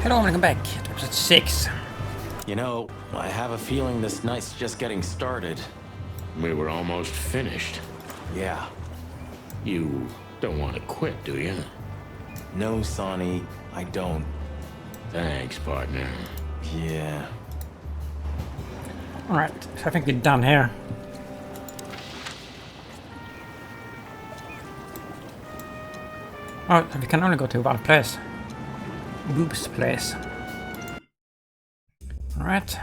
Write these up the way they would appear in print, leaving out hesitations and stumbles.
Hello and welcome back to episode 6. You know, I have a feeling this night's just getting started. We were almost finished. Yeah. You don't want to quit, do you? No, Sonny, I don't. Thanks, partner. Yeah. Alright, so I think we're done here. Oh, we can only go to one place. Boob's place. Alright.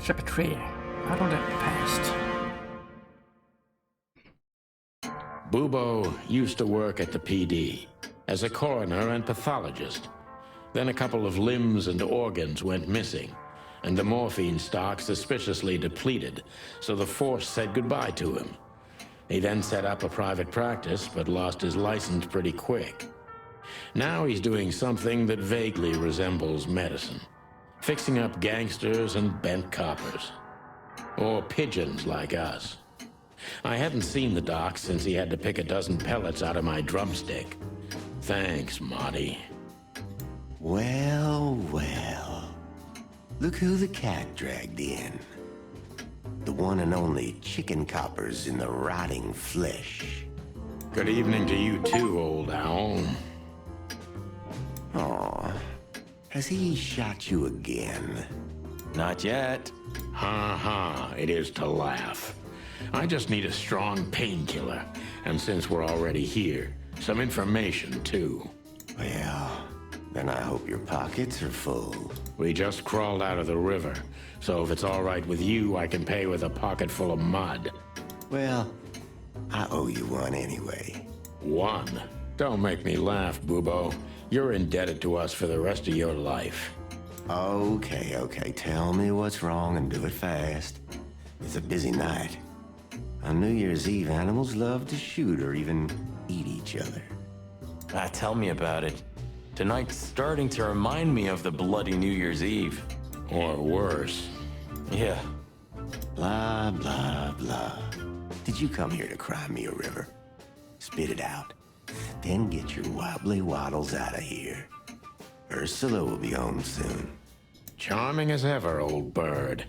Chapter 3. Out of the past. Bubo used to work at the PD as a coroner and pathologist. Then a couple of limbs and organs went missing, and the morphine stock suspiciously depleted, so the force said goodbye to him. He then set up a private practice, but lost his license pretty quick. Now he's doing something that vaguely resembles medicine, fixing up gangsters and bent coppers. Or pigeons like us. I hadn't seen the doc since he had to pick a dozen pellets out of my drumstick. Thanks, Marty. Well, well. Look who the cat dragged in. The one and only chicken coppers in the rotting flesh. Good evening to you too, old owl. Aw, has he shot you again? Not yet. Ha ha, it is to laugh. I just need a strong painkiller, and since we're already here, some information too. Well, then I hope your pockets are full. We just crawled out of the river, so if it's all right with you, I can pay with a pocket full of mud. Well, I owe you one anyway. One? Don't make me laugh, Bubo. You're indebted to us for the rest of your life. Okay, tell me what's wrong and do it fast. It's a busy night. On New Year's Eve, animals love to shoot or even eat each other. Tell me about it. Tonight's starting to remind me of the bloody New Year's Eve. Or worse. Yeah. Blah, blah, blah. Did you come here to cry me a river? Spit it out. Then get your wobbly waddles out of here. Ursula will be home soon. Charming as ever, old bird.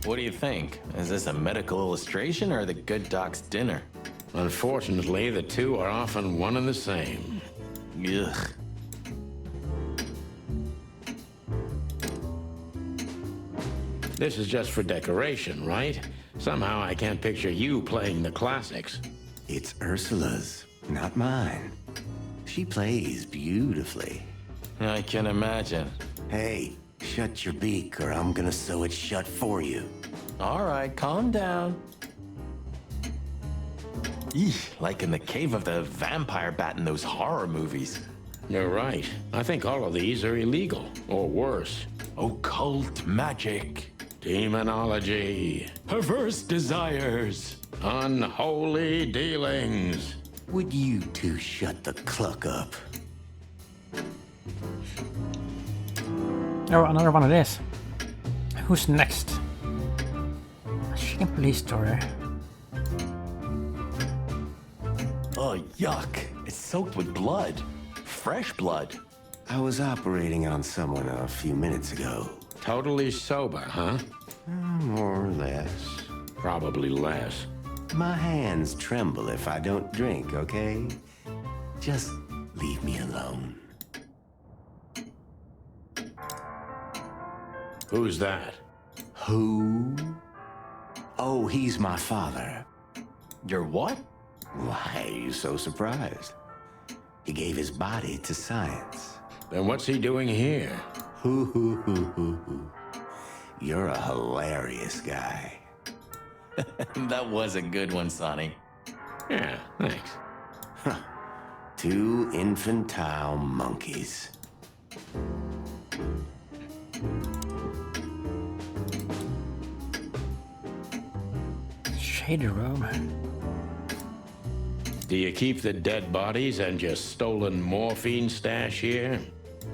What do you think? Is this a medical illustration or the good doc's dinner? Unfortunately, the two are often one and the same. Ugh. This is just for decoration, right? Somehow I can't picture you playing the classics. It's Ursula's, not mine. She plays beautifully. I can imagine. Hey, shut your beak or I'm gonna sew it shut for you. All right, calm down. Eesh, like in the cave of the vampire bat in those horror movies. You're right. I think all of these are illegal, or worse. Occult magic. Demonology. Perverse desires. Unholy dealings. Would you two shut the cluck up? Oh, another one of this. Who's next? A chicken police story. Oh, yuck. It's soaked with blood. Fresh blood. I was operating on someone a few minutes ago. Totally sober, huh? More or less. Probably less. My hands tremble if I don't drink, okay? Just leave me alone. Who's that? Who? Oh, he's my father. Your what? Why are you so surprised? He gave his body to science. Then what's he doing here? Hoo. You're a hilarious guy. That was a good one, Sonny. Yeah, thanks. Two infantile monkeys. Shady room. Do you keep the dead bodies and your stolen morphine stash here?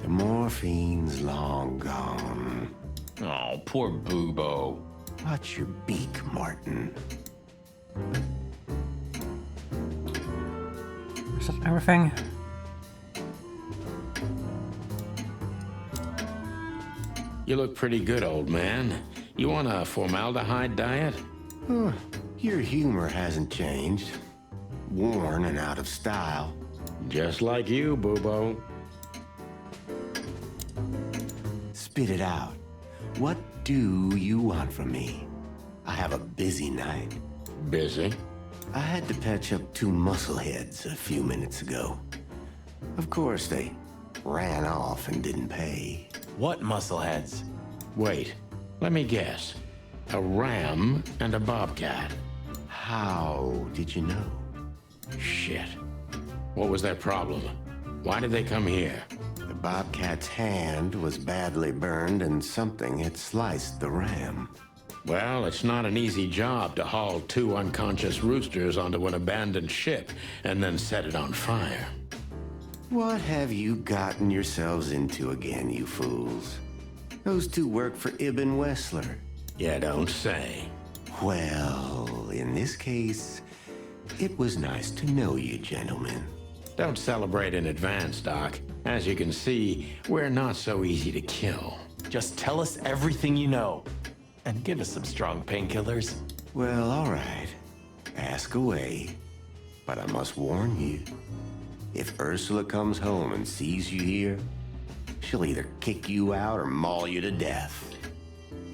The morphine's long gone. Oh, poor Bubo. Watch your beak, Martin. Is that everything? You look pretty good, old man. You want a formaldehyde diet? Your humor hasn't changed. Worn and out of style. Just like you, Bubo. Spit it out. What do you want from me? I have a busy night. Busy? I had to patch up 2 muscleheads a few minutes ago. Of course, they ran off and didn't pay. What muscleheads? Wait, let me guess. A ram and a bobcat. How did you know? Shit. What was their problem? Why did they come here? The bobcat's hand was badly burned and something had sliced the ram. Well, it's not an easy job to haul 2 unconscious roosters onto an abandoned ship and then set it on fire. What have you gotten yourselves into again, you fools? Those 2 work for Ibn Wessler. You don't say. Well, in this case, it was nice to know you, gentlemen. Don't celebrate in advance, Doc. As you can see, we're not so easy to kill. Just tell us everything you know. And give us some strong painkillers. Well, all right. Ask away. But I must warn you. If Ursula comes home and sees you here, she'll either kick you out or maul you to death.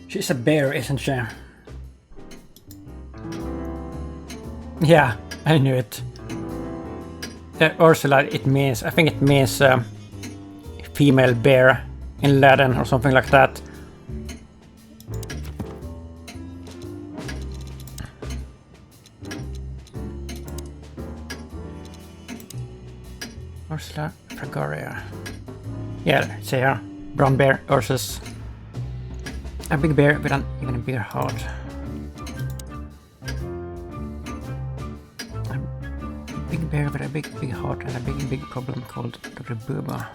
She's a bear, isn't she? Yeah, I knew it. Ursula, it means, I think it means female bear in Latin or something like that. Ursula Fragoria. Yeah, it's here. Brown bear versus a big bear with an even bigger heart. A big bear with a big heart and a big problem called Dr. Bubo.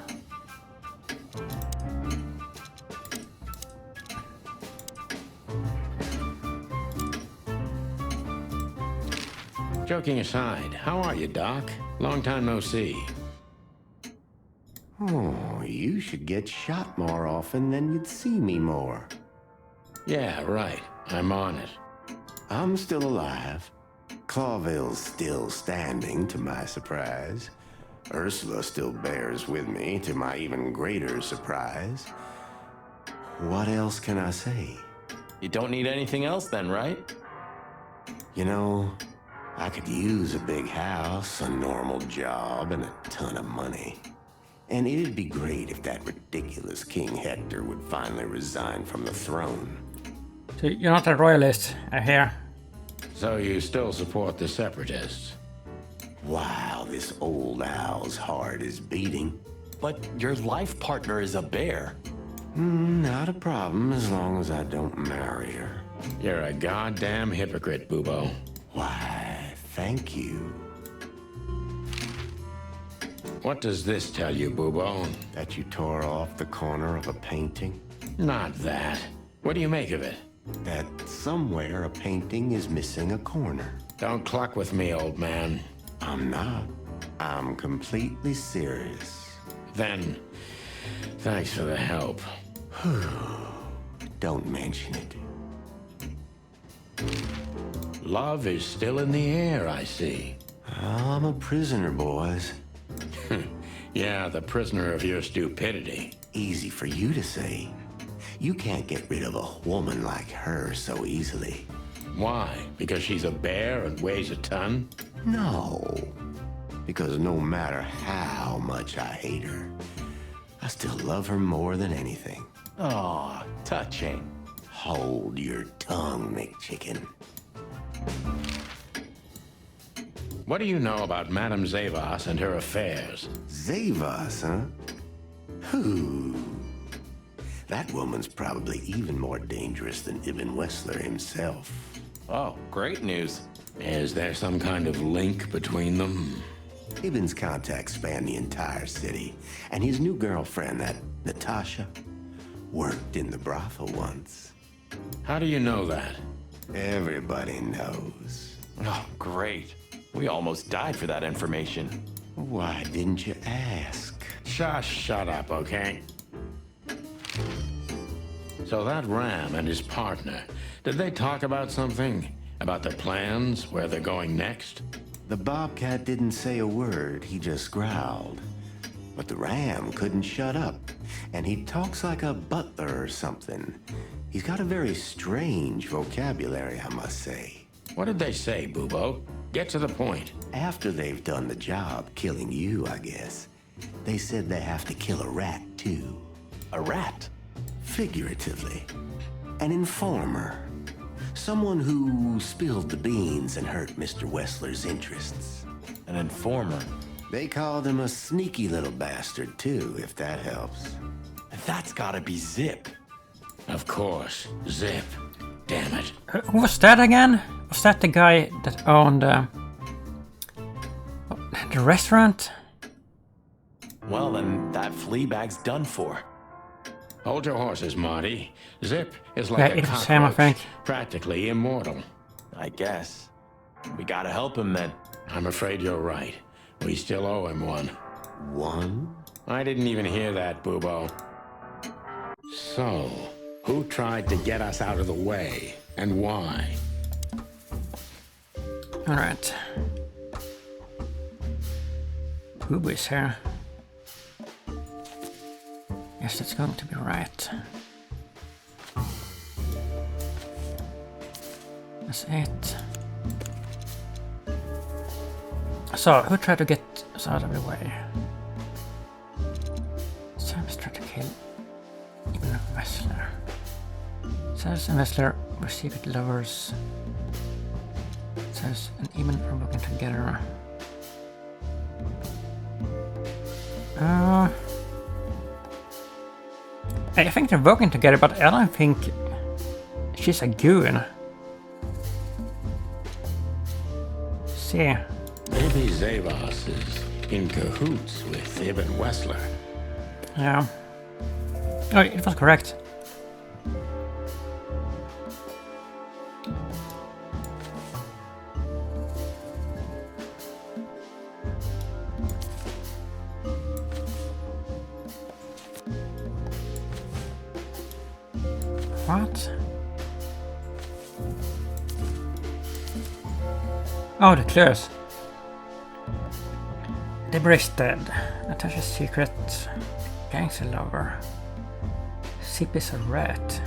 Joking aside, how are you, Doc? Long time no see. Oh, you should get shot more often, then you'd see me more. Yeah, right. I'm on it. I'm still alive. Clawville's still standing, to my surprise. Ursula still bears with me, to my even greater surprise. What else can I say? You don't need anything else then, right? You know, I could use a big house, a normal job, and a ton of money. And it'd be great if that ridiculous King Hector would finally resign from the throne. So you're not a royalist, I hear. So you still support the Separatists? Wow, this old owl's heart is beating. But your life partner is a bear. Not a problem as long as I don't marry her. You're a goddamn hypocrite, Bubo. Why, thank you. What does this tell you, Bubo? That you tore off the corner of a painting? Not that. What do you make of it? That somewhere a painting is missing a corner. Don't cluck with me, old man. I'm not. I'm completely serious. Then, thanks for the help. Don't mention it. Love is still in the air, I see. I'm a prisoner, boys. Yeah, the prisoner of your stupidity. Easy for you to say. You can't get rid of a woman like her so easily. Why? Because she's a bear and weighs a ton? No. Because no matter how much I hate her, I still love her more than anything. Aw, touching. Hold your tongue, McChicken. What do you know about Madame Zavas and her affairs? Zavas, huh? Who? That woman's probably even more dangerous than Ibn Wessler himself. Oh, great news. Is there some kind of link between them? Ibn's contacts span the entire city, and his new girlfriend, that Natasha, worked in the brothel once. How do you know that? Everybody knows. Oh, great. We almost died for that information. Why didn't you ask? Just shut up, okay? So that Ram and his partner, did they talk about something? About their plans, where they're going next? The Bobcat didn't say a word, he just growled. But the Ram couldn't shut up, and he talks like a butler or something. He's got a very strange vocabulary, I must say. What did they say, Bubo? Get to the point. After they've done the job killing you, I guess, they said they have to kill a rat, too. A rat? Figuratively. An informer. Someone who spilled the beans and hurt Mr. Wessler's interests. An informer? They called him a sneaky little bastard, too, if that helps. That's gotta be Zip. Of course, Zip. Damn it. Who was that again? Was that the guy that owned the restaurant? Well, then that flea bag's done for. Hold your horses, Marty. Zip is like Yeah, a it was him, I cockroach, think. practically immortal. I guess. We gotta help him then. I'm afraid you're right. We still owe him one. One? I didn't even hear that, Bubo. So, who tried to get us out of the way, and why? Alright. Bubo is here. Yes, that's going to be right. That's it. So, who tried to get us out of the way? Sam's tried to kill even a Wessler. Sam's and Wessler were secret lovers. Sam's and Eamon are working together. I think they're working together, but I don't think she's a goon. See. Maybe Zavos is in cahoots with Ibn Wessler. Yeah. Oh, it was correct. What? Oh, the clues. Deborah is dead. Natasha's secret. Gangster lover. Zip is a rat.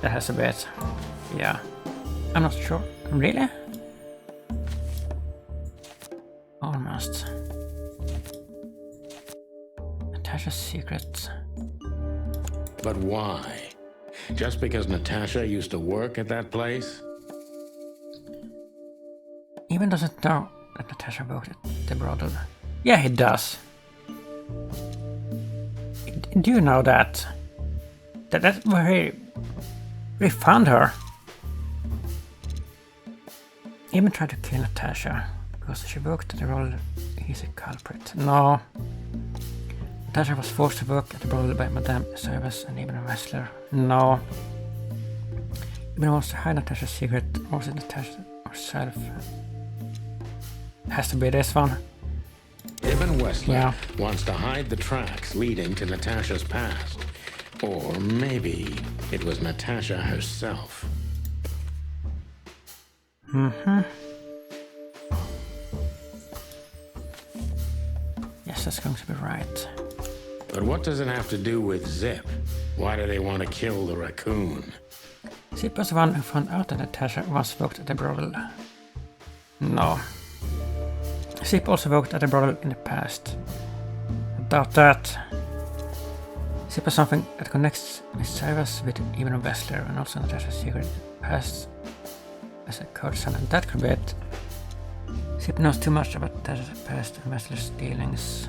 That has a bit. Yeah. I'm not sure. Really? Almost. Natasha's secret. But why? Just because Natasha used to work at that place? Even doesn't know that Natasha worked at the brothel. Yeah, he does. Do you know that? That's where he found her. Even tried to kill Natasha because she worked at the brothel. He's a culprit. No. Natasha was forced to work at the brothel by Madame Service and even a Wessler. No. Even wants to hide Natasha's secret. Or was it Natasha herself? Has to be this one. Ibn Wessler Yeah. wants to hide the tracks leading to Natasha's past. Or maybe it was Natasha herself. Mm-hmm. Yes, that's going to be right. But what does it have to do with Zip? Why do they want to kill the raccoon? Zip was the one who found out that Natasha once worked at the brothel. No. Zip also worked at the brothel in the past. I doubt that. Zip was something that connects Miss Service with even a Wessler and also Natasha's secret past as a courtesan, and that could be it. Zip knows too much about Natasha's past and Wessler's dealings.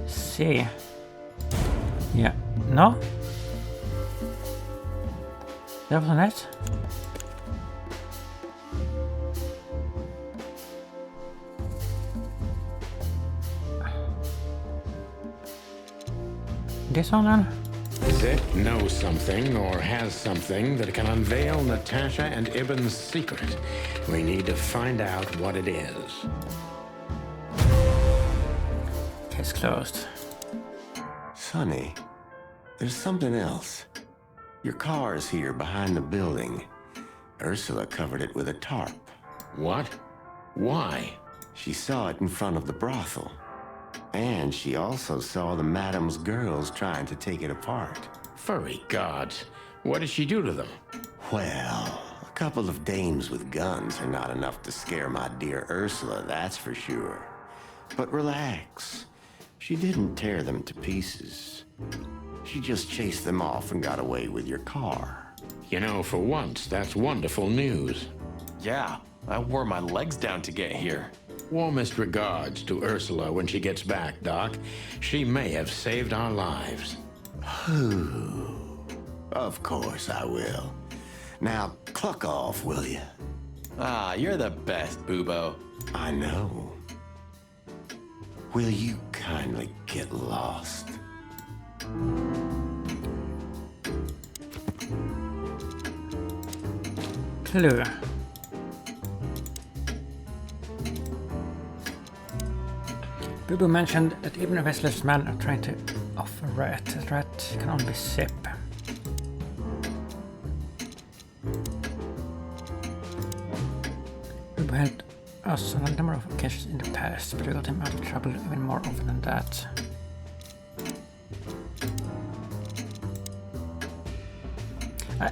See. Yeah. No? That wasn't it? This one then? Zip knows something or has something that can unveil Natasha and Ibn's secret. We need to find out what it is. Case closed. Sonny, there's something else. Your car's here behind the building. Ursula covered it with a tarp. What? Why? She saw it in front of the brothel. And she also saw the madam's girls trying to take it apart. Furry gods. What did she do to them? Well, a couple of dames with guns are not enough to scare my dear Ursula, that's for sure. But relax. She didn't tear them to pieces. She just chased them off and got away with your car. You know, for once, that's wonderful news. Yeah, I wore my legs down to get here. Warmest regards to Ursula when she gets back, Doc. She may have saved our lives. Of course I will. Now, cluck off, will you? Ah, you're the best, Bubo. I know. Will you kindly get lost? Clue. Bubo mentioned that even a restless man are trying to off a rat. A rat can only sip. Bubo helped us on a number of occasions in the past, but we got him out of trouble even more often than that.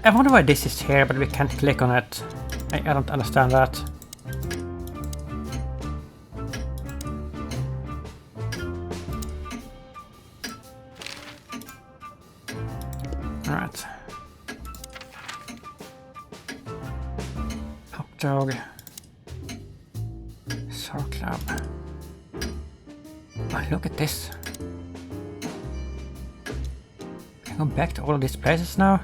I wonder why this is here, but we can't click on it. I don't understand that. Alright. Hot dog. Sour club. Oh, look at this. Can I go back to all of these places now?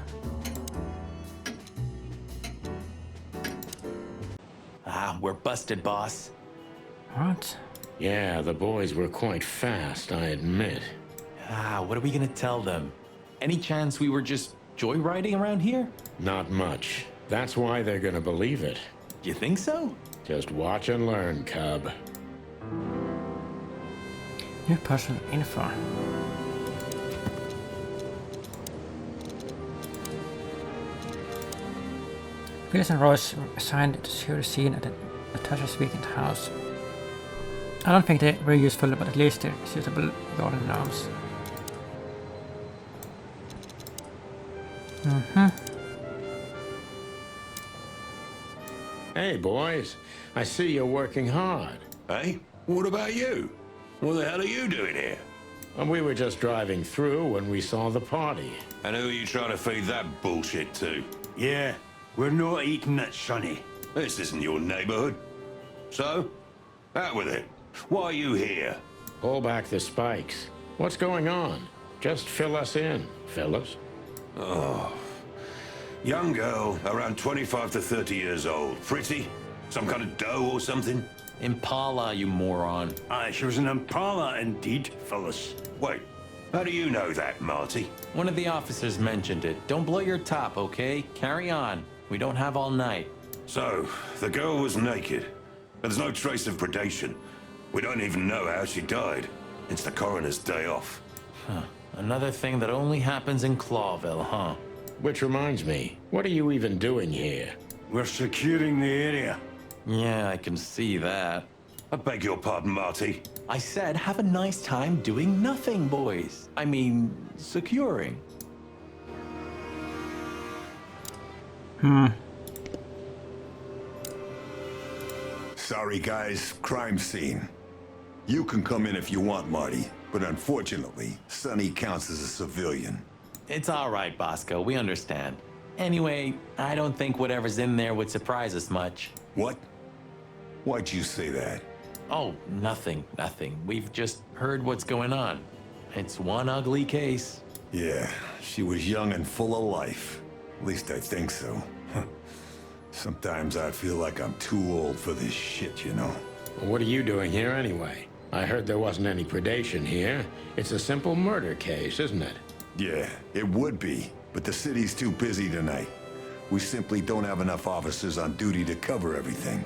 Ah, we're busted, boss. What? Yeah, the boys were quite fast, I admit. Ah, what are we gonna tell them? Any chance we were just joyriding around here? Not much. That's why they're gonna believe it. You think so? Just watch and learn, cub. New personal info. Phyllis and Royce were assigned to secure the scene at Natasha's weekend house. I don't think they were useful, but at least they're suitable garden gnomes. Hey, boys. I see you're working hard. Hey, what about you? What the hell are you doing here? And we were just driving through when we saw the party. And who are you trying to feed that bullshit to? Yeah, we're not eating it, Sonny. This isn't your neighborhood. So, out with it. Why are you here? Pull back the spikes. What's going on? Just fill us in, fellas. Young girl, around 25 to 30 years old. Pretty? Some kind of dough or something? Impala, you moron. Aye, she was an Impala indeed, Phyllis. Wait, how do you know that, Marty? One of the officers mentioned it. Don't blow your top, okay? Carry on. We don't have all night. So, the girl was naked. There's no trace of predation. We don't even know how she died. It's the coroner's day off. Huh. Another thing that only happens in Clawville, huh? Which reminds me, what are you even doing here? We're securing the area. Yeah, I can see that. I beg your pardon, Marty. I said have a nice time doing nothing, boys. I mean, securing. Sorry, guys. Crime scene. You can come in if you want, Marty, but unfortunately, Sonny counts as a civilian. It's all right, Bosco. We understand. Anyway, I don't think whatever's in there would surprise us much. What? Why'd you say that? Oh, nothing. We've just heard what's going on. It's one ugly case. Yeah, she was young and full of life. At least I think so. Sometimes I feel like I'm too old for this shit, you know? What are you doing here anyway? I heard there wasn't any predation here. It's a simple murder case, isn't it? Yeah, it would be, but the city's too busy tonight. We simply don't have enough officers on duty to cover everything.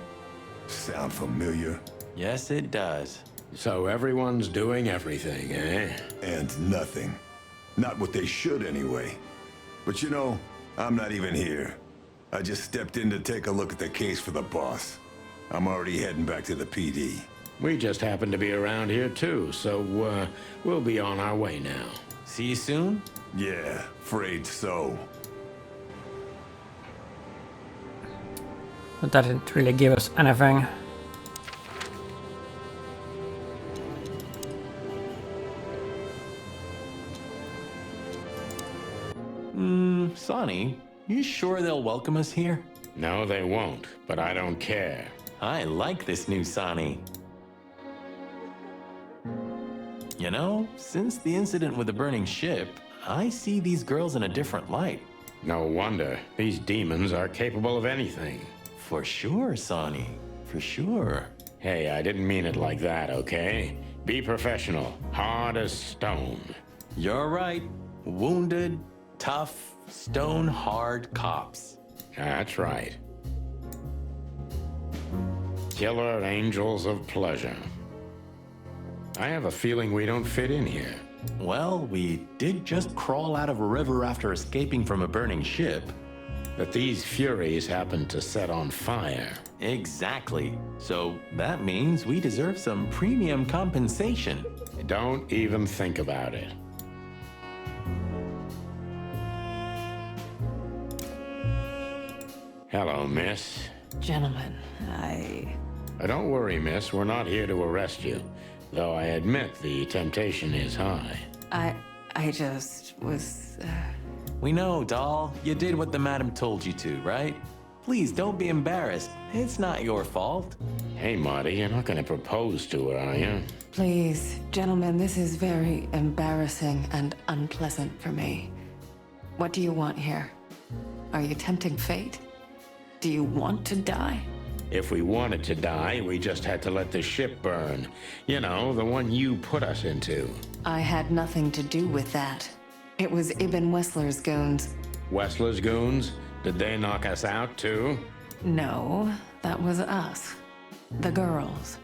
Sound familiar? Yes, it does. So everyone's doing everything, eh? And nothing. Not what they should, anyway. But you know, I'm not even here. I just stepped in to take a look at the case for the boss. I'm already heading back to the PD. We just happen to be around here too, so we'll be on our way now. See you soon? Yeah, afraid so. But that didn't really give us anything. Sonny, you sure they'll welcome us here? No, they won't, but I don't care. I like this new Sonny. You know, since the incident with the burning ship, I see these girls in a different light. No wonder. These demons are capable of anything. For sure, Sonny. For sure. Hey, I didn't mean it like that, okay? Be professional. Hard as stone. You're right. Wounded, tough, stone-hard cops. That's right. Killer angels of pleasure. I have a feeling we don't fit in here. Well, we did just crawl out of a river after escaping from a burning ship. But these furies happened to set on fire. Exactly. So that means we deserve some premium compensation. Don't even think about it. Hello, miss. Gentlemen, Don't worry, miss. We're not here to arrest you. Though I admit the temptation is high. I just was, We know, doll. You did what the madam told you to, right? Please don't be embarrassed. It's not your fault. Hey, Marty, you're not gonna propose to her, are you? Please, gentlemen, this is very embarrassing and unpleasant for me. What do you want here? Are you tempting fate? Do you want to die? If we wanted to die, we just had to let the ship burn. You know, the one you put us into. I had nothing to do with that. It was Ibn Wessler's goons. Wessler's goons? Did they knock us out, too? No, that was us. The girls.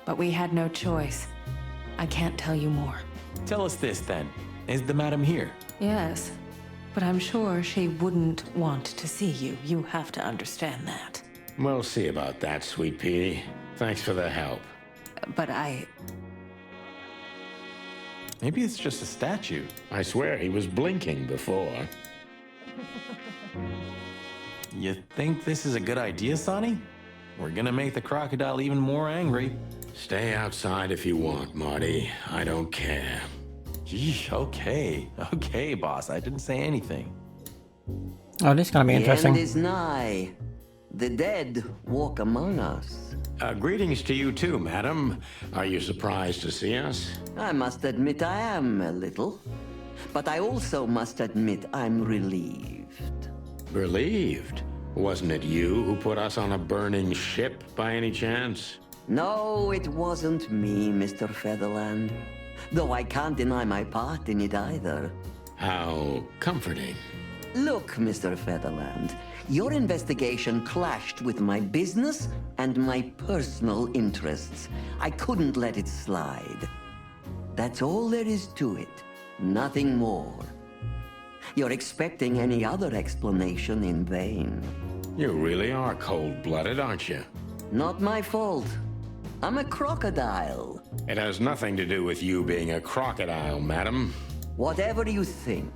But we had no choice. I can't tell you more. Tell us this, then. Is the madam here? Yes, but I'm sure she wouldn't want to see you. You have to understand that. We'll see about that, sweet pea. Thanks for the help. But Maybe it's just a statue. I swear he was blinking before. You think this is a good idea, Sonny? We're gonna make the crocodile even more angry. Stay outside if you want, Marty. I don't care. Yeesh, okay. Okay, boss. I didn't say anything. Oh, this is gonna be interesting. The end is nigh. The dead walk among us. Greetings to you too, madam. Are you surprised to see us? I must admit I am a little. But I also must admit I'm relieved. Relieved? Wasn't it you who put us on a burning ship by any chance? No, it wasn't me, Mr. Featherland. Though I can't deny my part in it either. How comforting. Look, Mr. Featherland, your investigation clashed with my business and my personal interests. I couldn't let it slide. That's all there is to it. Nothing more. You're expecting any other explanation in vain. You really are cold-blooded, aren't you? Not my fault. I'm a crocodile. It has nothing to do with you being a crocodile, madam. Whatever you think.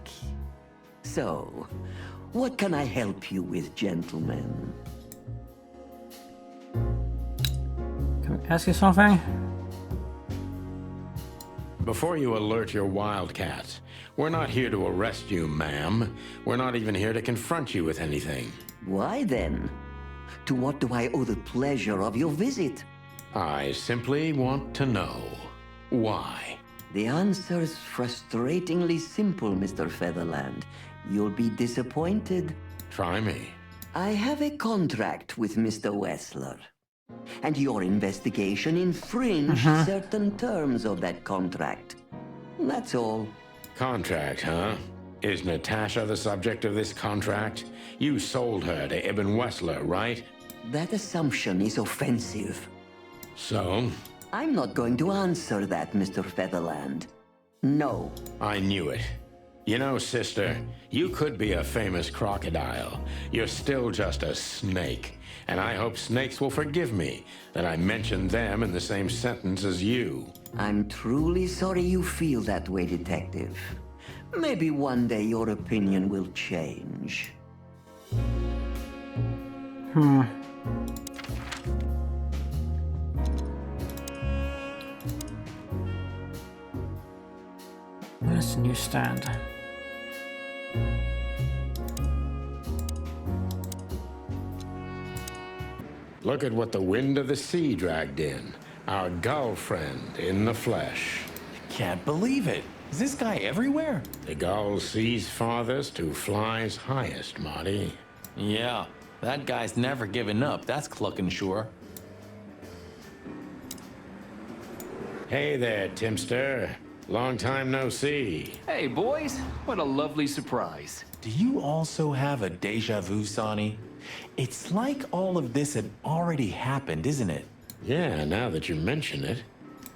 So, what can I help you with, gentlemen? Can I ask you something? Before you alert your wildcats, we're not here to arrest you, ma'am. We're not even here to confront you with anything. Why then? To what do I owe the pleasure of your visit? I simply want to know why. The answer's frustratingly simple, Mr. Featherland. You'll be disappointed. Try me. I have a contract with Mr. Wessler. And your investigation infringed certain terms of that contract. That's all. Contract, huh? Is Natasha the subject of this contract? You sold her to Ibn Wessler, right? That assumption is offensive. So? I'm not going to answer that, Mr. Featherland. No. I knew it. You know, sister, you could be a famous crocodile. You're still just a snake. And I hope snakes will forgive me that I mentioned them in the same sentence as you. I'm truly sorry you feel that way, Detective. Maybe one day your opinion will change. Where's the newsstand? Look at what the wind of the sea dragged in. Our gull friend in the flesh. Can't believe it. Is this guy everywhere? The gull sees farthest who flies highest, Marty. Yeah, that guy's never given up. That's clucking sure. Hey there, Timster. Long time no see. Hey, boys. What a lovely surprise. Do you also have a deja vu, Sonny? It's like all of this had already happened, isn't it? Yeah, now that you mention it.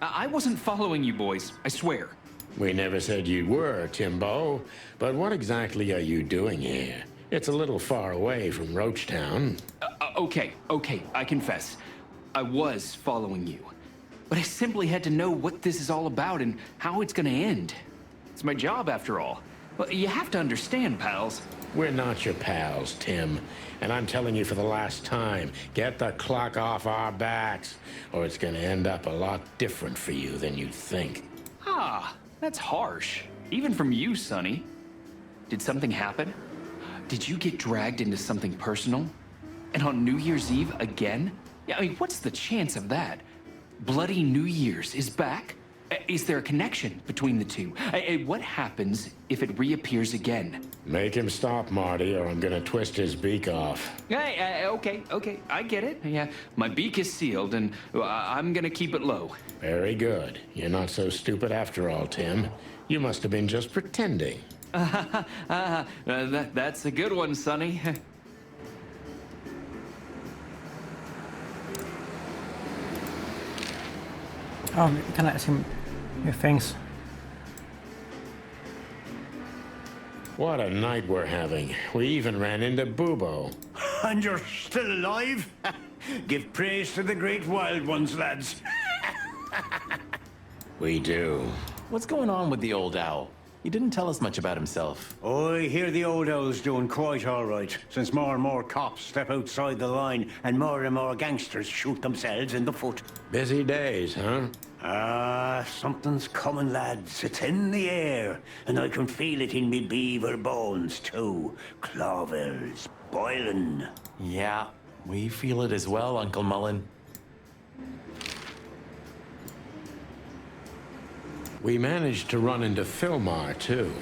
I wasn't following you, boys. I swear. We never said you were, Timbo. But what exactly are you doing here? It's a little far away from Roachtown. Okay, I confess. I was following you. But I simply had to know what this is all about and how it's gonna end. It's my job, after all. Well, you have to understand, pals. We're not your pals, Tim. And I'm telling you for the last time, get the clock off our backs, or it's gonna end up a lot different for you than you think. Ah, that's harsh. Even from you, Sonny. Did something happen? Did you get dragged into something personal? And on New Year's Eve again? Yeah, I mean, what's the chance of that? Bloody New Year's is back? Is there a connection between the two? What happens if it reappears again? Make him stop, Marty, or I'm gonna twist his beak off. Hey, okay, I get it. Yeah, my beak is sealed, and I'm gonna keep it low. Very good. You're not so stupid after all, Tim. You must have been just pretending. That's a good one, Sonny. Oh, can I ask him your things? What a night we're having. We even ran into Bubo. And you're still alive? Give praise to the great wild ones, lads. We do. What's going on with the old owl? He didn't tell us much about himself. I hear the old owl's doing quite all right, since more and more cops step outside the line and more gangsters shoot themselves in the foot. Busy days, huh? Something's coming, lads. It's in the air, and I can feel it in me beaver bones, too. Clovel's boiling. Yeah, we feel it as well, Uncle Mullen. We managed to run into Philmar, too.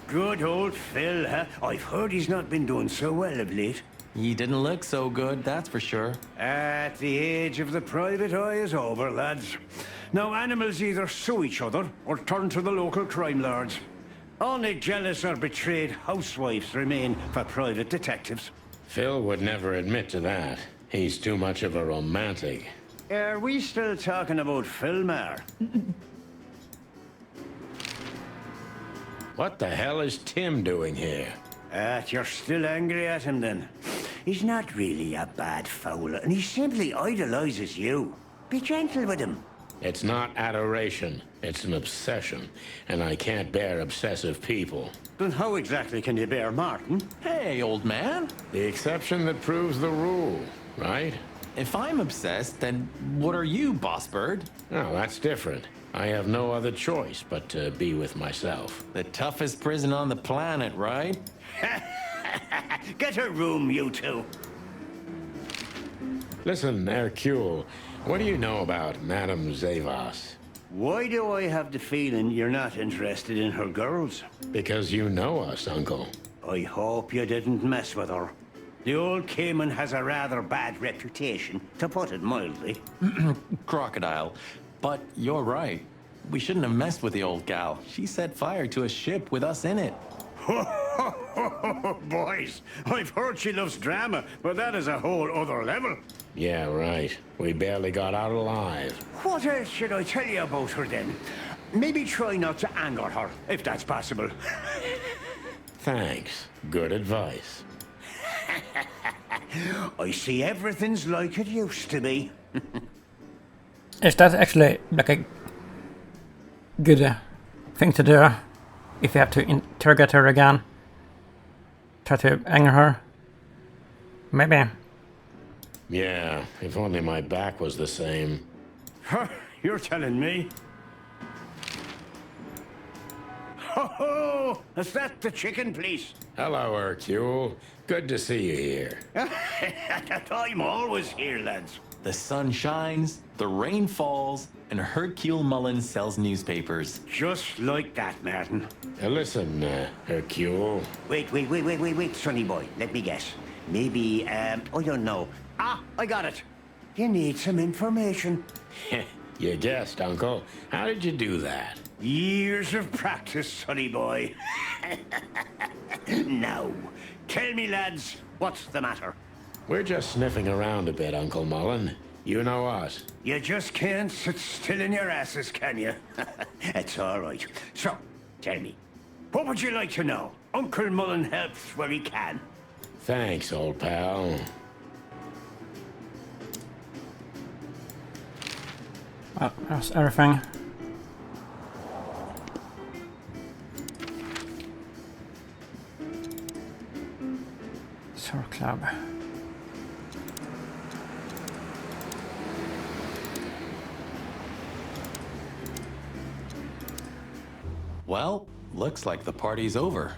Good old Phil, huh? I've heard he's not been doing so well of late. He didn't look so good, that's for sure. At the age of the private eye is over, lads. Now animals either sue each other or turn to the local crime lords. Only jealous or betrayed housewives remain for private detectives. Phil would never admit to that. He's too much of a romantic. Are we still talking about Philmar? What the hell is Tim doing here? You're still angry at him then? He's not really a bad fowler, and he simply idolizes you. Be gentle with him. It's not adoration, it's an obsession, and I can't bear obsessive people. Then how exactly can you bear Martin? Hey, old man. The exception that proves the rule, right? If I'm obsessed, then what are you, Boss Bird? Oh, that's different. I have no other choice but to be with myself. The toughest prison on the planet, right? Get a room, you two. Listen, Hercule, what do you know about Madame Zavas? Why do I have the feeling you're not interested in her girls? Because you know us, Uncle. I hope you didn't mess with her. The old Cayman has a rather bad reputation, to put it mildly. Crocodile. But you're right. We shouldn't have messed with the old gal. She set fire to a ship with us in it. Boys, I've heard she loves drama, but that is a whole other level. Yeah, right. We barely got out alive. What else should I tell you about her then? Maybe try not to anger her, if that's possible. Thanks. Good advice. I see everything's like it used to be. Is that actually like a good thing to do if you have to interrogate her again? Try to anger her? Maybe. Yeah, if only my back was the same. You're telling me? Ho! Is that the chicken, please? Hello, Hercule. Good to see you here. I'm always here, lads. The sun shines, the rain falls, and Hercule Mullins sells newspapers. Just like that, Martin. Listen, Hercule. Wait, sonny boy. Let me guess. Maybe, I don't know. Ah, I got it. You need some information. You guessed, Uncle. How did you do that? Years of practice, sonny boy. Now, tell me, lads, what's the matter? We're just sniffing around a bit, Uncle Mullen. You know us. You just can't sit still in your asses, can you? It's all right. So, tell me, what would you like to know? Uncle Mullen helps where he can. Thanks, old pal. Well, that's everything. Sour Club. Well, looks like the party's over.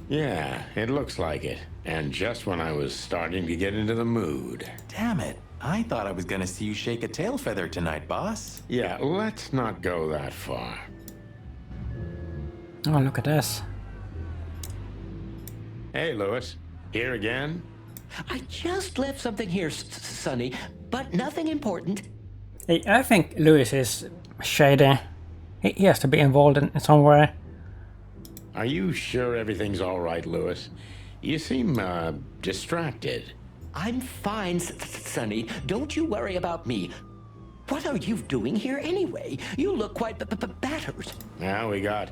Yeah, it looks like it. And just when I was starting to get into the mood. Damn it. I thought I was gonna see you shake a tail feather tonight, boss. Yeah, let's not go that far. Oh, look at this. Hey, Louis. Here again? I just left something here, Sonny, but nothing important. Hey, I think Louis is shady. He has to be involved in some way. Are you sure everything's all right, Louis? You seem, distracted. I'm fine, Sonny. Don't you worry about me. What are you doing here anyway? You look quite battered. Now we got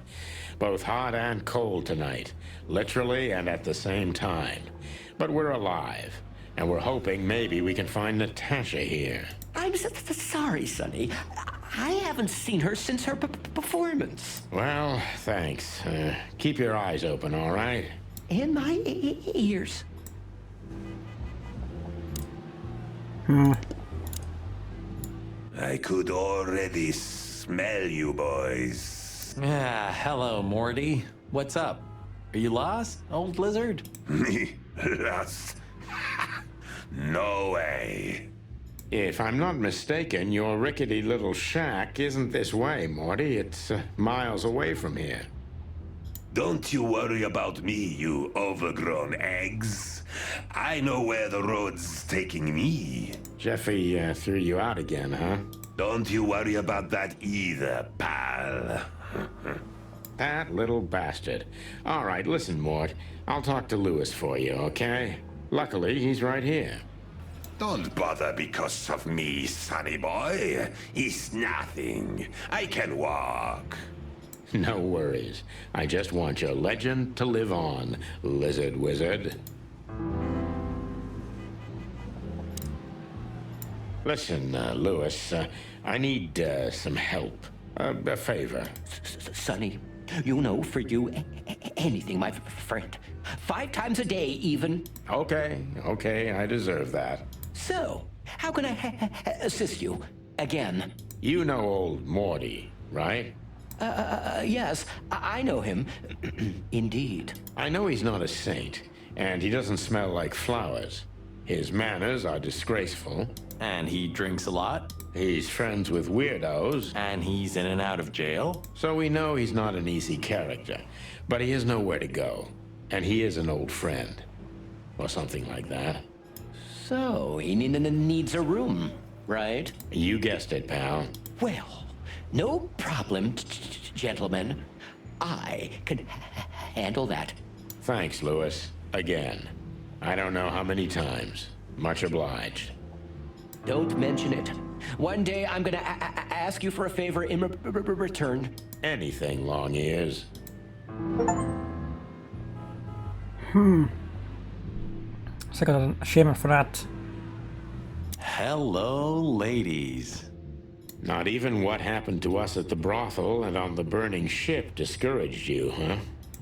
both hot and cold tonight, literally and at the same time. But we're alive, and we're hoping maybe we can find Natasha here. I'm sorry, Sonny. I haven't seen her since her performance. Well, thanks. Keep your eyes open, all right? In my ears. I could already smell you boys. Ah, hello, Morty. What's up? Are you lost, old lizard? Me? Lost? No way. If I'm not mistaken, your rickety little shack isn't this way, Morty. It's miles away from here. Don't you worry about me, you overgrown eggs. I know where the road's taking me. Jeffy threw you out again, huh? Don't you worry about that either, pal. That little bastard. All right, listen, Mort. I'll talk to Louis for you, okay? Luckily, he's right here. Don't bother because of me, sonny boy. It's nothing. I can walk. No worries. I just want your legend to live on, lizard wizard. Listen, Louis, I need some help. A favor. Sonny, you know, for you, anything, my friend. 5 times a day, even. Okay, I deserve that. So, how can I assist you? Again? You know old Morty, right? Yes, I know him. Indeed. I know he's not a saint, and he doesn't smell like flowers. His manners are disgraceful. And he drinks a lot? He's friends with weirdos. And he's in and out of jail? So we know he's not an easy character. But he has nowhere to go. And he is an old friend. Or something like that. So, he needs a room, right? You guessed it, pal. Well, no problem, gentlemen. I can handle that. Thanks, Lewis. Again. I don't know how many times. Much obliged. Don't mention it. One day I'm gonna ask you for a favor in return. Anything, long ears. So I got an achievement for that. Hello, ladies. Not even what happened to us at the brothel and on the burning ship discouraged you, huh?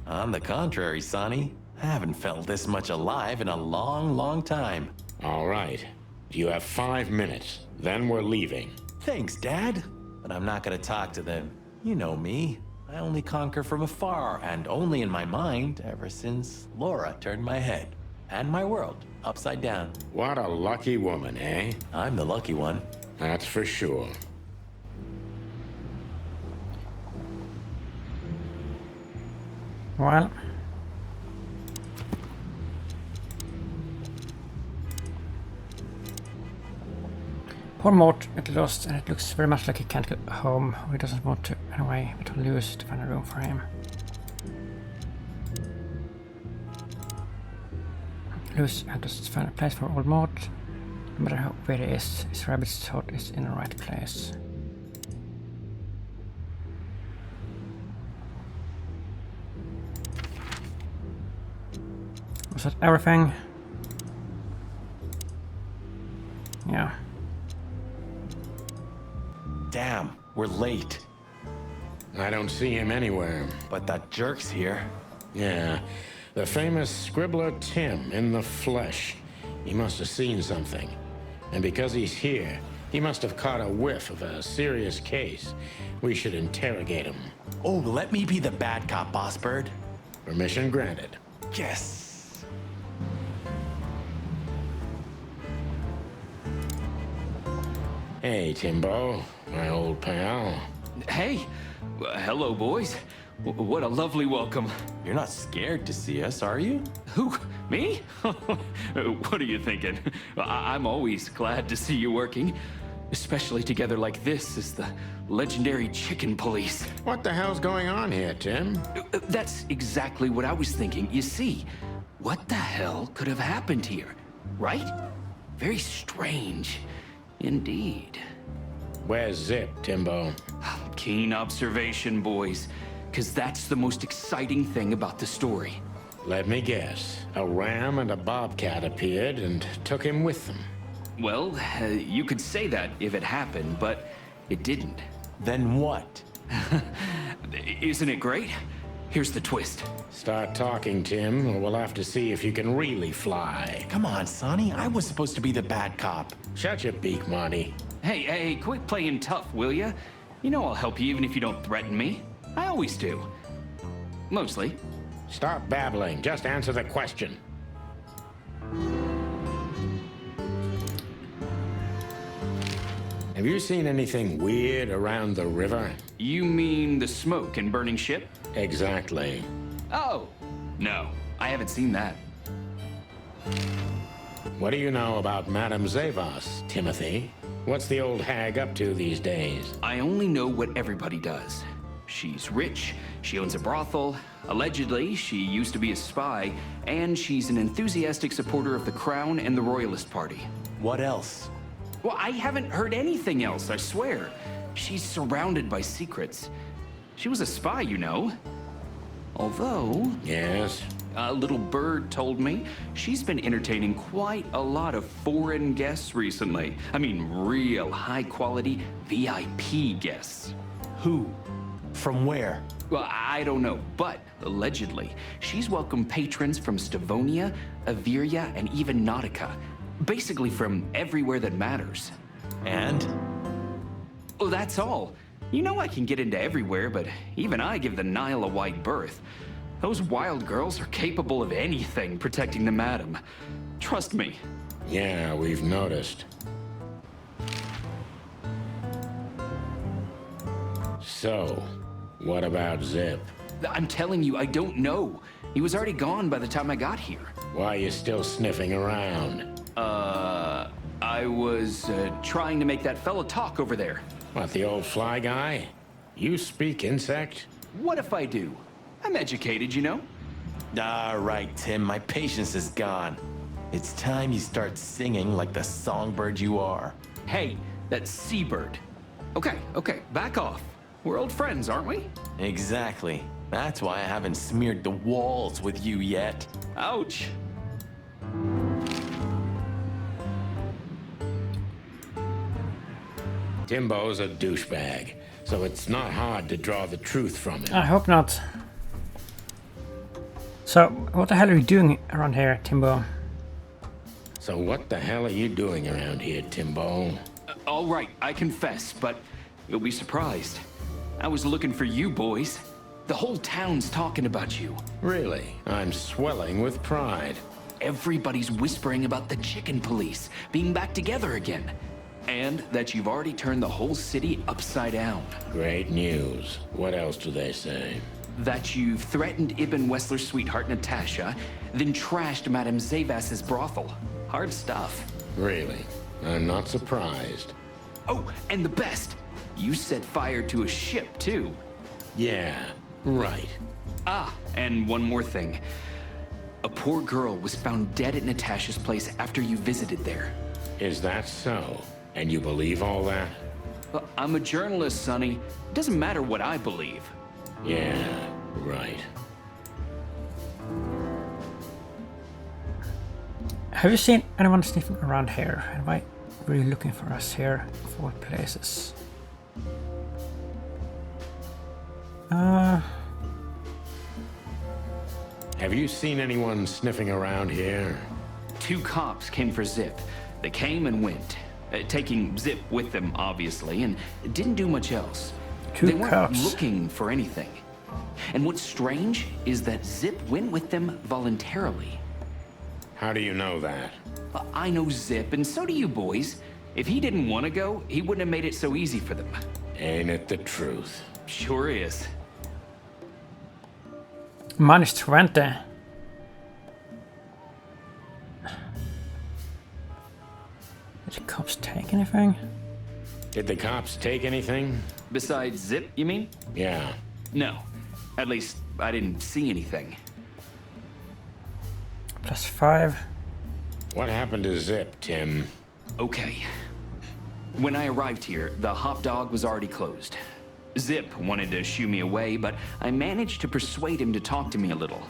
On the contrary, Sonny. I haven't felt this much alive in a long, long time. All right. You have 5 minutes. Then we're leaving. Thanks, Dad. But I'm not gonna talk to them. You know me. I only conquer from afar, and only in my mind, ever since Laura turned my head. And my world upside down. What a lucky woman, eh? I'm the lucky one. That's for sure. Well. Poor Mort got lost, and it looks very much like he can't get home, or he doesn't want to anyway, but we'll lose to find a room for him. Lewis had to find a place for old Mort. No matter how where he is, his rabbit's heart is in the right place. Was that everything? Yeah. Damn, we're late. I don't see him anywhere. But that jerk's here. Yeah, the famous scribbler Tim in the flesh. He must have seen something. And because he's here, he must have caught a whiff of a serious case. We should interrogate him. Oh, let me be the bad cop, Boss Bird. Permission granted. Yes. Hey, Timbo, my old pal. Hey, hello, boys. What a lovely welcome. You're not scared to see us, are you? Who? Me? What are you thinking? I'm always glad to see you working, especially together like this as the legendary chicken police. What the hell's going on here, Tim? That's exactly what I was thinking. You see, what the hell could have happened here, right? Very strange, indeed. Where's Zip, Timbo? Keen observation, boys, because that's the most exciting thing about the story. Let me guess. A ram and a bobcat appeared and took him with them. Well, you could say that if it happened, but it didn't. Then what? Isn't it great? Here's the twist. Start talking, Tim, or we'll have to see if you can really fly. Come on, Sonny. I was supposed to be the bad cop. Shut your beak, Monty. Hey, quit playing tough, will ya? You know I'll help you even if you don't threaten me. I always do. Mostly. Stop babbling. Just answer the question. Have you seen anything weird around the river? You mean the smoke and burning ship? Exactly. Oh, no. I haven't seen that. What do you know about Madame Zavos, Timothy? What's the old hag up to these days? I only know what everybody does. She's rich, she owns a brothel, allegedly she used to be a spy, and she's an enthusiastic supporter of the Crown and the Royalist Party. What else? Well, I haven't heard anything else, I swear. She's surrounded by secrets. She was a spy, you know. Although... Yes? A little bird told me she's been entertaining quite a lot of foreign guests recently. I mean, real high-quality VIP guests. Who? From where? Well, I don't know, but allegedly, she's welcomed patrons from Stavonia, Averia, and even Nautica. Basically from everywhere that matters. And? Well, that's all. You know I can get into everywhere, but even I give the Nile a wide berth. Those wild girls are capable of anything protecting the madam. Trust me. Yeah, we've noticed. So, what about Zip? I'm telling you, I don't know. He was already gone by the time I got here. Why are you still sniffing around? I was trying to make that fella talk over there. What, the old fly guy? You speak insect? What if I do? I'm educated, you know? All right, Tim, my patience is gone. It's time you start singing like the songbird you are. Hey, that's seabird. Okay, back off. We're old friends, aren't we? Exactly. That's why I haven't smeared the walls with you yet. Ouch. Timbo's a douchebag, so it's not hard to draw the truth from him. I hope not. So, what the hell are you doing around here, Timbo? So what the hell are you doing around here, Timbo? All right, I confess, but you'll be surprised. I was looking for you boys. The whole town's talking about you. Really? I'm swelling with pride. Everybody's whispering about the chicken police being back together again. And that you've already turned the whole city upside down. Great news. What else do they say? That you've threatened Ibn Wessler's sweetheart Natasha, then trashed Madame Zavas's brothel. Hard stuff. Really? I'm not surprised. Oh, and the best! You set fire to a ship, too. Yeah, right. Ah, and one more thing. A poor girl was found dead at Natasha's place after you visited there. Is that so? And you believe all that? Well, I'm a journalist, Sonny. Doesn't matter what I believe. Yeah, right. Have you seen anyone sniffing around here? Am I really looking for us here? Of what places? Have you seen anyone sniffing around here? 2 cops came for Zip. They came and went, taking Zip with them, obviously, and didn't do much else. 2 they weren't cops. looking for anything. And what's strange is that Zip went with them voluntarily. How do you know that? I know Zip, and so do you boys. If he didn't want to go, he wouldn't have made it so easy for them. Ain't it the truth? Sure is. Minus 20. Did the cops take anything? Did the cops take anything? Besides Zip, you mean? Yeah. No. At least, I didn't see anything. Plus 5. What happened to Zip, Tim? Okay. When I arrived here, the hot dog was already closed. Zip wanted to shoo me away, but I managed to persuade him to talk to me a little.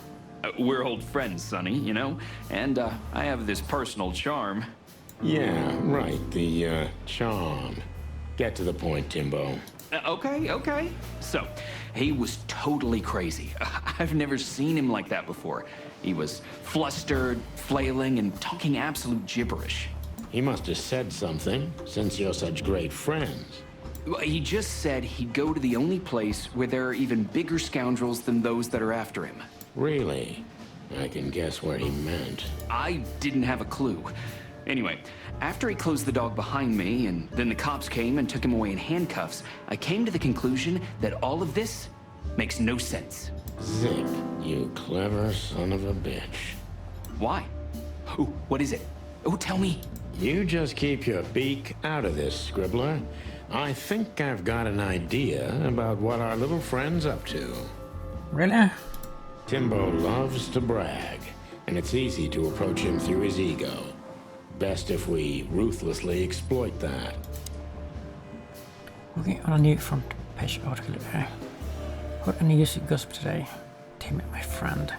We're old friends, Sonny, you know? And I have this personal charm. Yeah, right, the, charm. Get to the point, Timbo. Okay. So, he was totally crazy. I've never seen him like that before. He was flustered, flailing, and talking absolute gibberish. He must have said something, since you're such great friends. He just said he'd go to the only place where there are even bigger scoundrels than those that are after him. Really? I can guess where he meant. I didn't have a clue. Anyway, after he closed the dog behind me, and then the cops came and took him away in handcuffs, I came to the conclusion that all of this makes no sense. Zip, you clever son of a bitch. Why? Oh, what is it? Oh, tell me. You just keep your beak out of this, Scribbler. I think I've got an idea about what our little friend's up to. Really? Timbo loves to brag, and it's easy to approach him through his ego. Best if we ruthlessly exploit that. Looking on a new front page article there. What a news gossip today. Tim, my friend.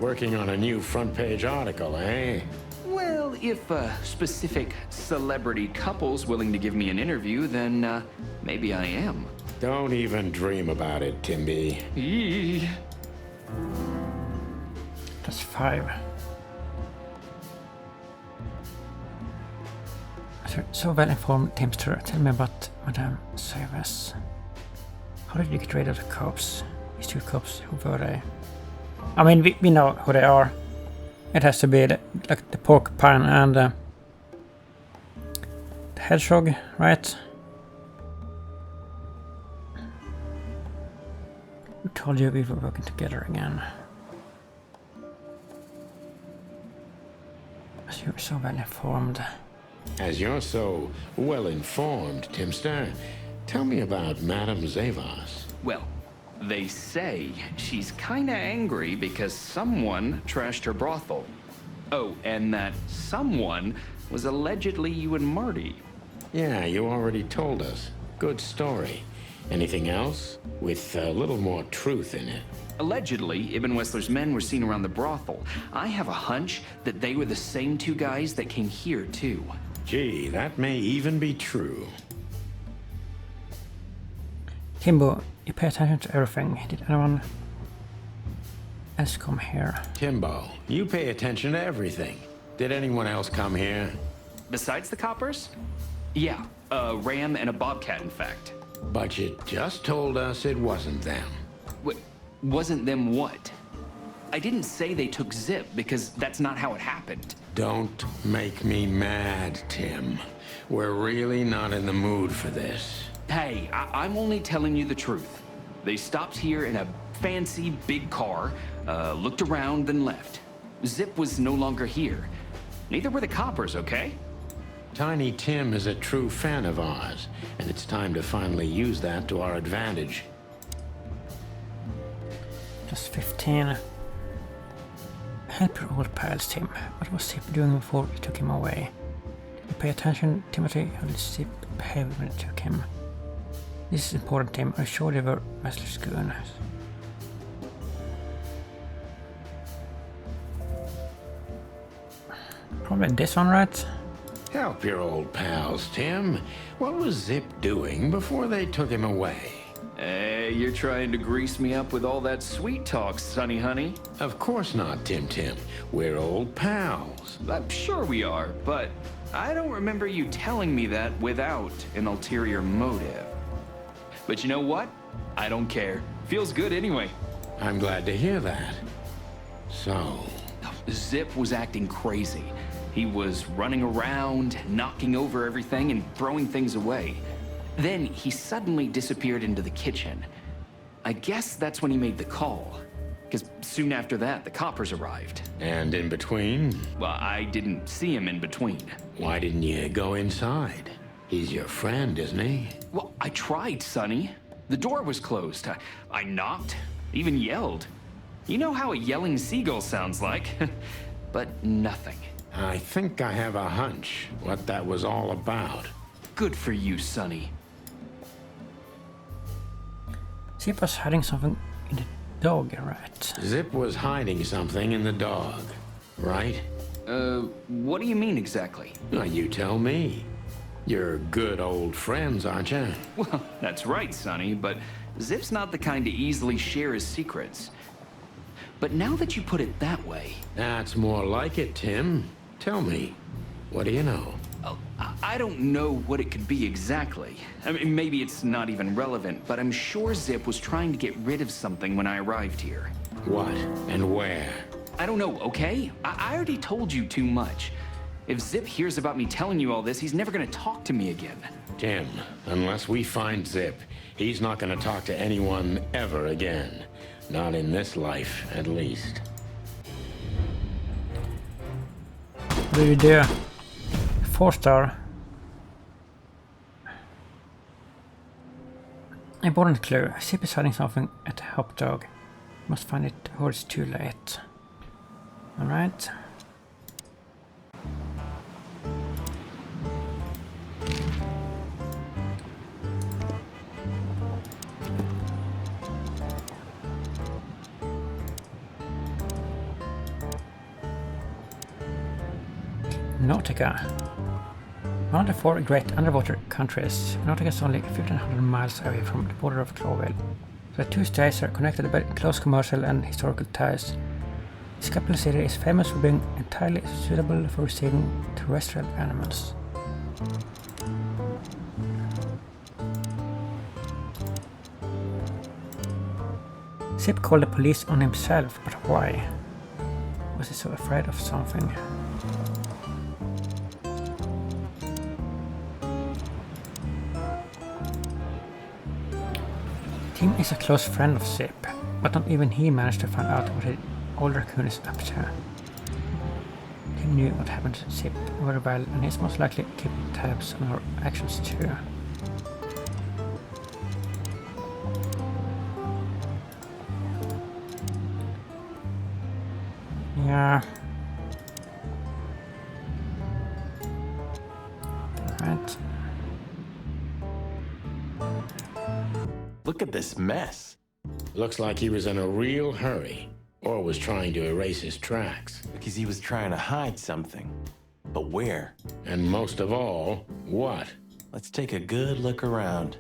Working on a new front page article, eh? Well, if specific celebrity couple's willing to give me an interview, then maybe I am. Don't even dream about it, Timby. Eee. Plus 5. So well informed Teamster, tell me about Madame Zavas. How did you get rid of the cops? These 2 cops, who were they? I mean, we know who they are. It has to be like the porcupine and Hedgehog, right? We told you we were working together again. As you're so well informed. As you're so well informed, Timster, tell me about Madame Zavas. Well, they say she's kinda angry because someone trashed her brothel. Oh, and that someone was allegedly you and Marty. Yeah, you already told us. Good story. Anything else? With a little more truth in it. Allegedly, Ibn Wessler's men were seen around the brothel. I have a hunch that they were the same two guys that came here, too. Gee, that may even be true. Kimbo, you pay attention to everything. Did anyone else come here? Timbo, you pay attention to everything. Did anyone else come here? Besides the coppers? Yeah, a ram and a bobcat, in fact. But you just told us it wasn't them. Wasn't them what? I didn't say they took Zip, because that's not how it happened. Don't make me mad, Tim. We're really not in the mood for this. Hey, I'm only telling you the truth. They stopped here in a fancy big car, looked around, then left. Zip was no longer here. Neither were the coppers, okay? Tiny Tim is a true fan of ours, and it's time to finally use that to our advantage. Just 15. Help your old pals, Tim. What was Zip doing before you took him away? Did you pay attention, Timothy? How did Zip behave when you took him? This is important, Tim. Are you sure they were Wessler's goons? Probably this one, right? Help your old pals, Tim. What was Zip doing before they took him away? Hey, you're trying to grease me up with all that sweet talk, Sonny honey. Of course not, Tim. We're old pals. I'm sure we are, but I don't remember you telling me that without an ulterior motive. But you know what? I don't care. Feels good anyway. I'm glad to hear that. So... Zip was acting crazy. He was running around, knocking over everything and throwing things away. Then he suddenly disappeared into the kitchen. I guess that's when he made the call. Because soon after that, the coppers arrived. And in between? Well, I didn't see him in between. Why didn't you go inside? He's your friend, isn't he? Well, I tried, Sonny. The door was closed. I knocked, even yelled. You know how a yelling seagull sounds like. But nothing. I think I have a hunch what that was all about. Good for you, Sonny. Zip was hiding something in the dog, right? Zip was hiding something in the dog, right? What do you mean exactly? Well, you tell me. You're good old friends, aren't you? Well, that's right, Sonny, but Zip's not the kind to easily share his secrets. But now that you put it that way... That's more like it, Tim. Tell me, what do you know? Oh, I don't know what it could be exactly. I mean, maybe it's not even relevant, but I'm sure Zip was trying to get rid of something when I arrived here. What and where? I don't know, okay? I already told you too much. If Zip hears about me telling you all this, he's never gonna talk to me again. Tim, unless we find Zip, he's not gonna talk to anyone ever again. Not in this life, at least. What do you do? 4-star. Important clue. Zip is hiding something at the hot dog. Must find it before it's too late. Alright. Nautica. One of the 4 great underwater countries, Nautica is only 1,500 miles away from the border of Cloville. The 2 states are connected by close commercial and historical ties. This capital city is famous for being entirely suitable for receiving terrestrial animals. Zip called the police on himself, but why? Was he so afraid of something? Tim is a close friend of Zip, but not even he managed to find out what the old raccoon is up to. Tim knew what happened to Zip very well, and he's most likely keeping tabs on our actions too. Yeah. Right. Look at this mess. Looks like he was in a real hurry, or was trying to erase his tracks. Because he was trying to hide something. But where? And most of all, what? Let's take a good look around.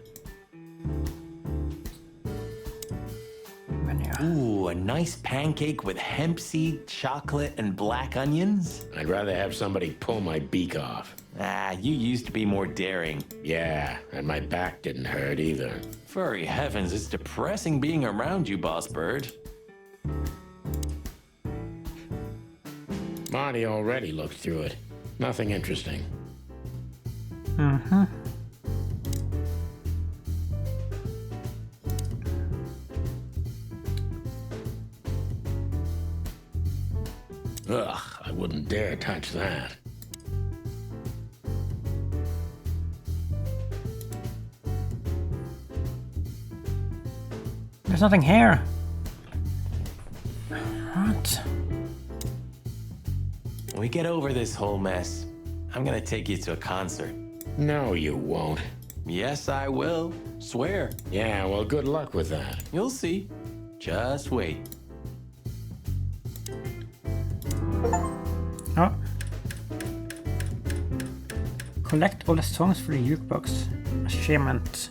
Ooh, a nice pancake with hemp seed, chocolate, and black onions? I'd rather have somebody pull my beak off. Ah, you used to be more daring. Yeah, and my back didn't hurt either. Furry heavens, it's depressing being around you, Boss Bird. Marty already looked through it. Nothing interesting. Mm-hmm. Ugh, I wouldn't dare touch that. There's nothing here. What? When we get over this whole mess, I'm gonna take you to a concert. No, you won't. Yes, I will. Swear. Yeah, well, good luck with that. You'll see. Just wait. Oh. Collect all the songs for the jukebox. Achievement.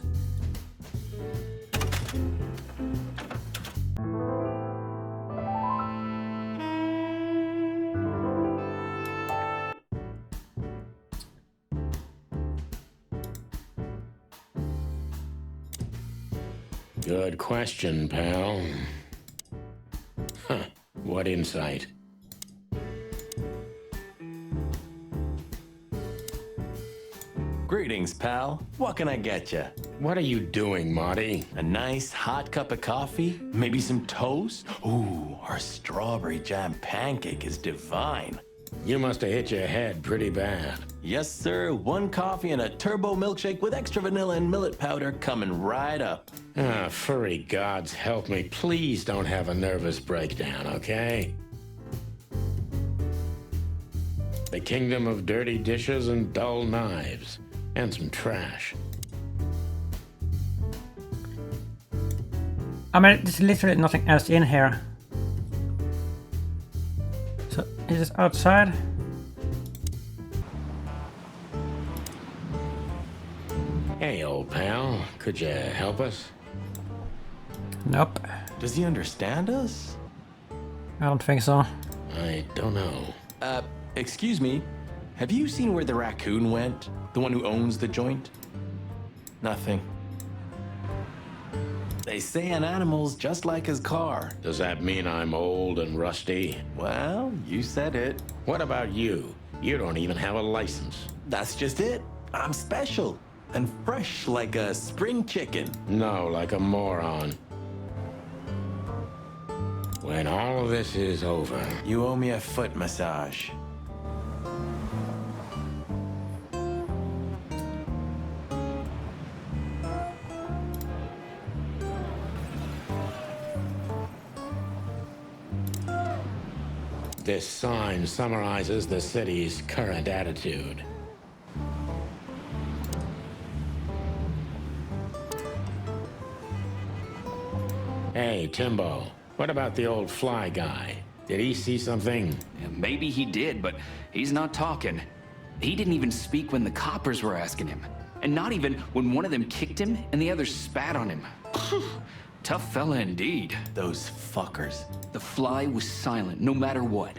Good question, pal. Huh, what insight? Greetings, pal. What can I get you? What are you doing, Marty? A nice hot cup of coffee? Maybe some toast? Ooh, our strawberry jam pancake is divine. You must have hit your head pretty bad. Yes, sir. One coffee and a turbo milkshake with extra vanilla and millet powder coming right up. Ah, furry gods help me. Please don't have a nervous breakdown, okay? The kingdom of dirty dishes and dull knives. And some trash. I mean, there's literally nothing else in here. So, is this outside? Hey, old pal. Could you help us? Nope. Does he understand us? I don't think so. I don't know. Excuse me. Have you seen where the raccoon went? The one who owns the joint? Nothing. They say an animal's just like his car. Does that mean I'm old and rusty? Well, you said it. What about you? You don't even have a license. That's just it. I'm special and fresh like a spring chicken. No, like a moron. When all of this is over... You owe me a foot massage. This sign summarizes the city's current attitude. Hey, Timbo, what about the old fly guy? Did he see something? Yeah, maybe he did, but he's not talking. He didn't even speak when the coppers were asking him. And not even when one of them kicked him and the other spat on him. Tough fella indeed. Those fuckers. The fly was silent, no matter what.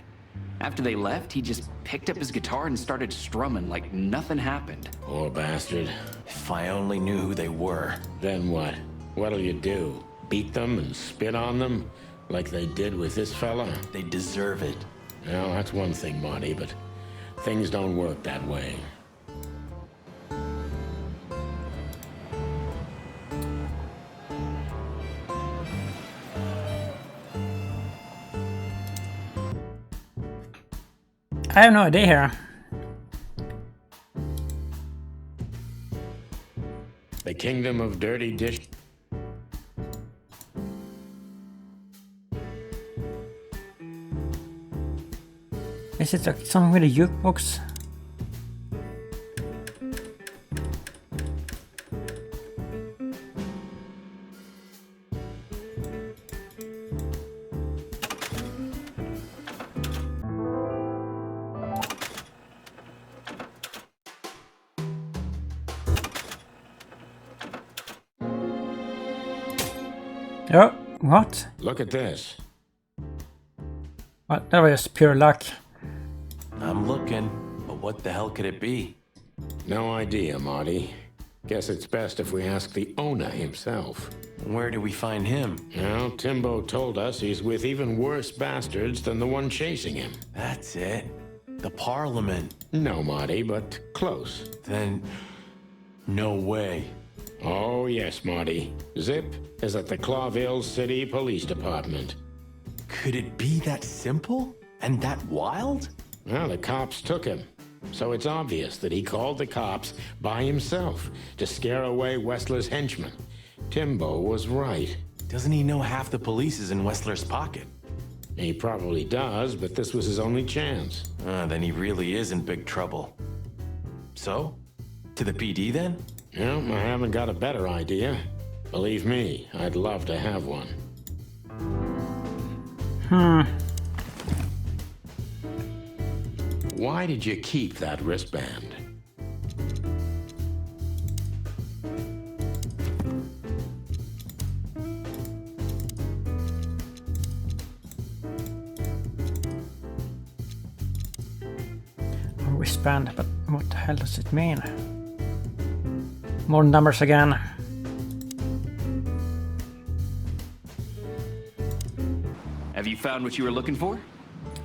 After they left, he just picked up his guitar and started strumming like nothing happened. Poor bastard. If I only knew who they were. Then what? What'll you do? Beat them and spit on them? Like they did with this fella? They deserve it. Well, that's one thing, Marty, but things don't work that way. I have no idea here. The kingdom of dirty dish. Is it like something with a jukebox? Oh, what? Look at this. Well, that was just pure luck. I'm looking, but what the hell could it be? No idea, Marty. Guess it's best if we ask the owner himself. Where do we find him? Well, Timbo told us he's with even worse bastards than the one chasing him. That's it. The Parliament. No, Marty, but close. Then, no way. Oh, yes, Marty. Zip is at the Clawville City Police Department. Could it be that simple? And that wild? Well, the cops took him. So it's obvious that he called the cops by himself to scare away Wessler's henchmen. Timbo was right. Doesn't he know half the police is in Wessler's pocket? He probably does, but this was his only chance. Then he really is in big trouble. So? To the PD then? Well, I haven't got a better idea. Believe me, I'd love to have one. Why did you keep that wristband? A wristband, but what the hell does it mean? More numbers again. Have you found what you were looking for?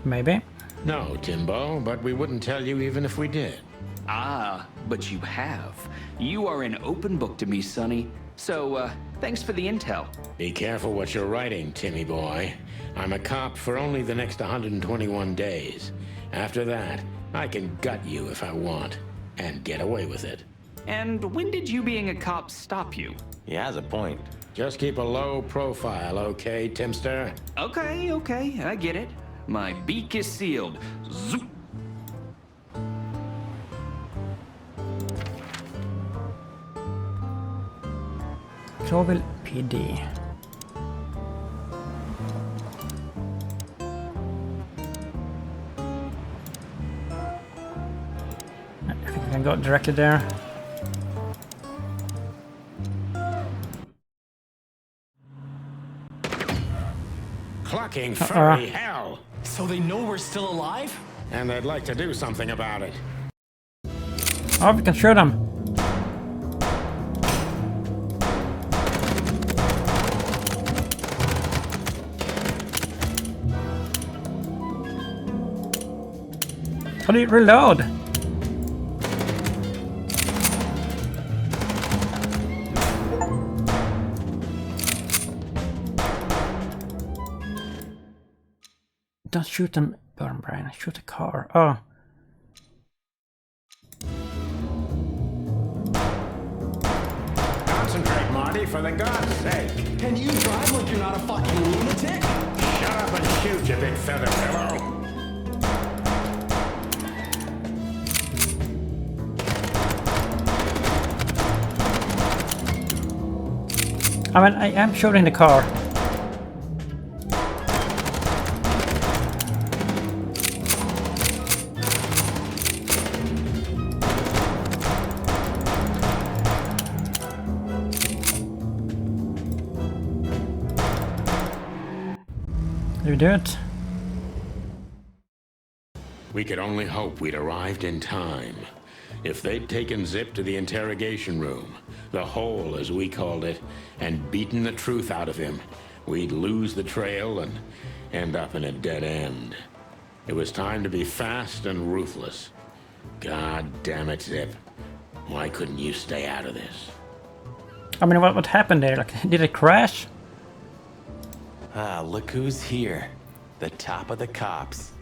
Maybe. No, Timbo, but we wouldn't tell you even if we did. Ah, but you have. You are an open book to me, Sonny. So, thanks for the intel. Be careful what you're writing, Timmy boy. I'm a cop for only the next 121 days. After that, I can gut you if I want, and get away with it. And when did you being a cop stop you? He has a point. Just keep a low profile, okay, Timster? Okay, I get it. My beak is sealed. Zoop. Clawville PD. I think I can go directly there. Clucking furry hell! So they know we're still alive? And they'd like to do something about it. Oh, we can shoot them. How do you reload? Don't shoot them, Burn Brian. Shoot a car. Oh. Concentrate, Marty, for the God's sake. Can you drive like you're not a fucking lunatic? Shut up and shoot, you big feather pillow. I mean, I am shooting the car. Did we do it? We could only hope we'd arrived in time. If they'd taken Zip to the interrogation room, the hole as we called it, and beaten the truth out of him, we'd lose the trail and end up in a dead end. It was time to be fast and ruthless. God damn it, Zip. Why couldn't you stay out of this? I mean, what happened there? Like, did it crash? Ah, look who's here. The top of the cops.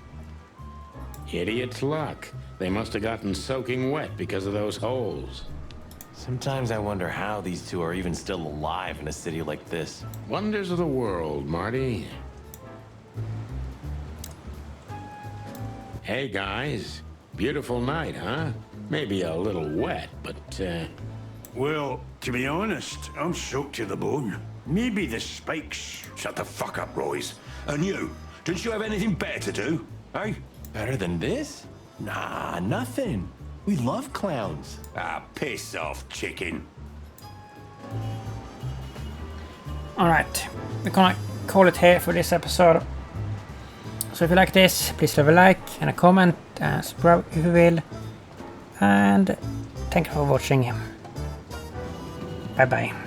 Idiot's luck. They must have gotten soaking wet because of those holes. Sometimes I wonder how these two are even still alive in a city like this. Wonders of the world, Marty. Hey, guys. Beautiful night, huh? Maybe a little wet, but, Well, to be honest, I'm soaked to the bone. Maybe the spikes. Shut the fuck up, Royce. And you, didn't you have anything better to do? Eh? Better than this? Nah, nothing. We love clowns. Ah, piss off, chicken. Alright, we're gonna call it here for this episode. So if you like this, please leave a like and a comment and subscribe if you will. And thank you for watching. Bye bye.